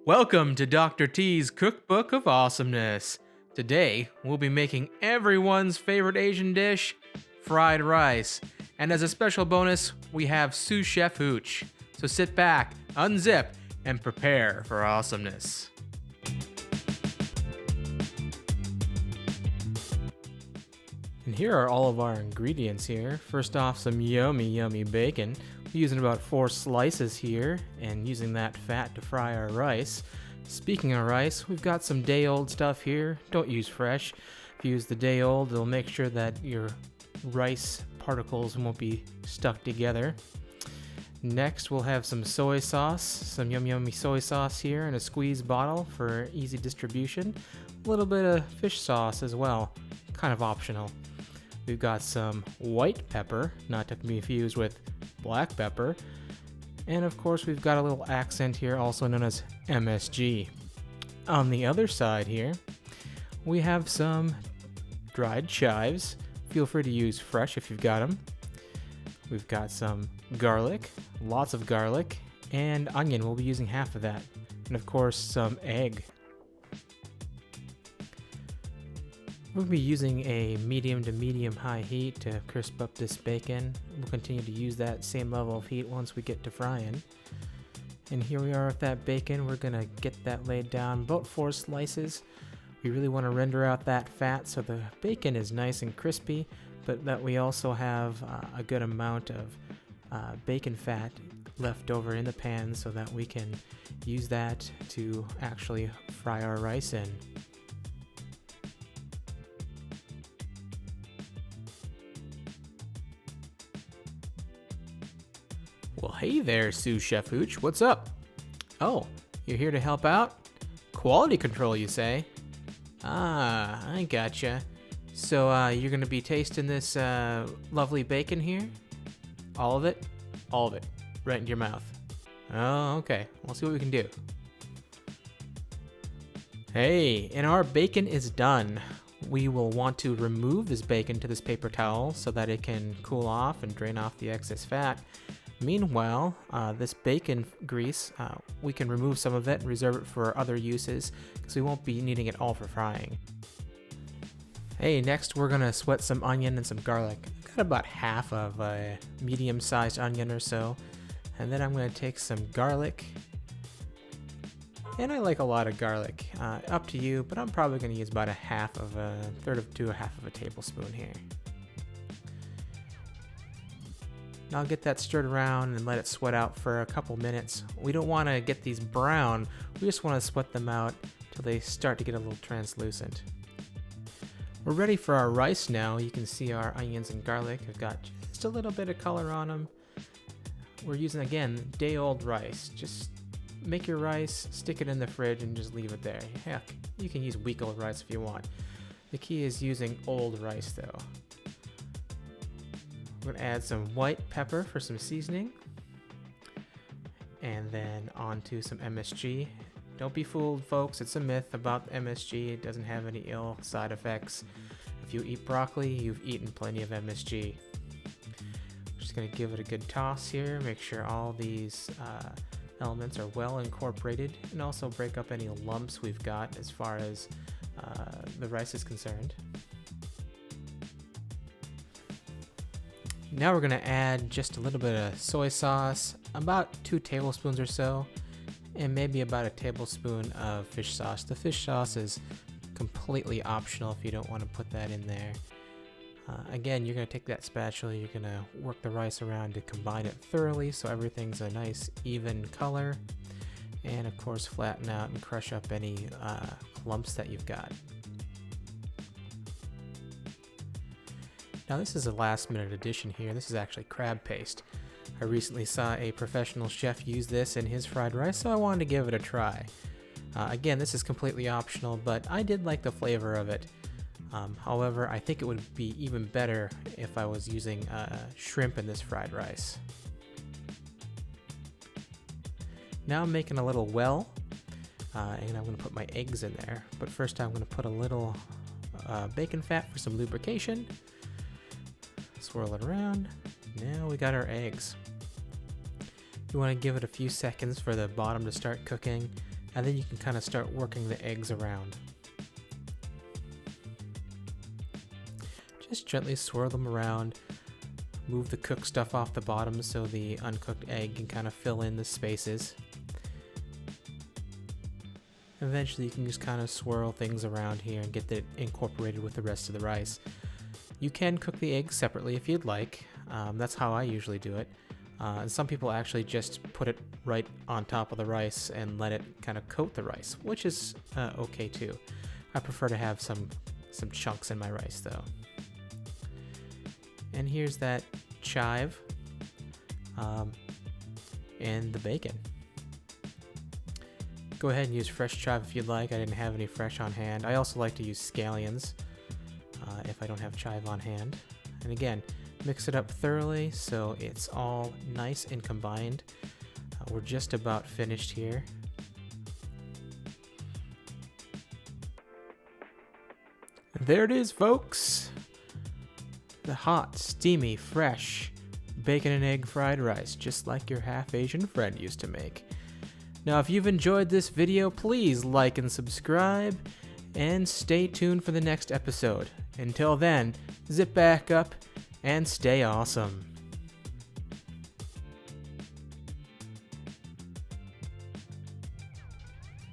Welcome to Dr. T's Cookbook of Awesomeness. Today, we'll be making everyone's favorite Asian dish, fried rice. And as a special bonus, we have sous chef hooch. So sit back, unzip, and prepare for awesomeness. And here are all of our ingredients here. First off, some yummy bacon. We're using about 4 slices here and using that fat to fry our rice. Speaking of rice, we've got some day-old stuff here. Don't use fresh. If you use the day-old, it'll make sure that your rice particles won't be stuck together. Next, we'll have some soy sauce, some yummy soy sauce here in a squeeze bottle for easy distribution. A little bit of fish sauce as well, kind of optional. We've got some white pepper, not to be confused with black pepper. And of course, we've got a little accent here, also known as MSG. On the other side here, we have some dried chives. Feel free to use fresh if you've got them. We've got some garlic, lots of garlic, and onion. We'll be using half of that. And of course, some egg. We'll be using a medium to medium-high heat to crisp up this bacon. We'll continue to use that same level of heat once we get to frying. And here we are with that bacon. We're gonna get that laid down, about 4 slices. We really want to render out that fat so the bacon is nice and crispy, but that we also have a good amount of bacon fat left over in the pan so that we can use that to actually fry our rice in. Well, hey there, sous chef hooch. What's up? Oh, you're here to help out? Quality control, you say? Ah, I gotcha. So, you're gonna be tasting this lovely bacon here? All of it? All of it. Right into your mouth. Oh, okay. We'll see what we can do. Hey, and our bacon is done. We will want to remove this bacon to this paper towel so that it can cool off and drain off the excess fat. Meanwhile, this bacon grease, we can remove some of it and reserve it for other uses because we won't be needing it all for frying. Hey, next we're gonna sweat some onion and some garlic. I've got about half of a medium-sized onion or so, and then I'm gonna take some garlic. And I like a lot of garlic. Up to you, but I'm probably gonna use about a third to a half of a tablespoon here. I'll get that stirred around and let it sweat out for a couple minutes. We don't want to get these brown, we just want to sweat them out till they start to get a little translucent. We're ready for our rice now. You can see our onions and garlic have got just a little bit of color on them. We're using, again, day-old rice. Just make your rice, stick it in the fridge, and just leave it there. Heck, you can use week-old rice if you want. The key is using old rice though. We're gonna add some white pepper for some seasoning, and then onto some MSG. Don't be fooled, folks. It's a myth about MSG. It doesn't have any ill side effects. If you eat broccoli, you've eaten plenty of MSG. Just gonna give it a good toss here. Make sure all these elements are well incorporated, and also break up any lumps we've got as far as the rice is concerned. Now we're going to add just a little bit of soy sauce, about 2 tablespoons or so, and maybe about a tablespoon of fish sauce. The fish sauce is completely optional if you don't want to put that in there. Again, you're going to take that spatula, you're going to work the rice around to combine it thoroughly so everything's a nice even color, and of course flatten out and crush up any lumps that you've got. Now this is a last minute addition here. This is actually crab paste. I recently saw a professional chef use this in his fried rice, so I wanted to give it a try. Again, this is completely optional, but I did like the flavor of it. However, I think it would be even better if I was using shrimp in this fried rice. Now I'm making a little well, and I'm going to put my eggs in there. But first I'm going to put a little bacon fat for some lubrication. Swirl it around. Now we got our eggs. You want to give it a few seconds for the bottom to start cooking, and then you can kind of start working the eggs around. Just gently swirl them around, move the cooked stuff off the bottom so the uncooked egg can kind of fill in the spaces. Eventually you can just kind of swirl things around here and get it incorporated with the rest of the rice. You can cook the eggs separately if you'd like. That's how I usually do it. And some people actually just put it right on top of the rice and let it kind of coat the rice, which is okay too. I prefer to have some chunks in my rice though. And here's that chive and the bacon. Go ahead and use fresh chive if you'd like. I didn't have any fresh on hand. I also like to use scallions if I don't have chive on hand. And again, mix it up thoroughly so it's all nice and combined. We're just about finished here. There it is, folks. The hot, steamy, fresh bacon and egg fried rice, just like your half-Asian friend used to make. Now, if you've enjoyed this video, please like and subscribe, and stay tuned for the next episode. Until then, zip back up and stay awesome.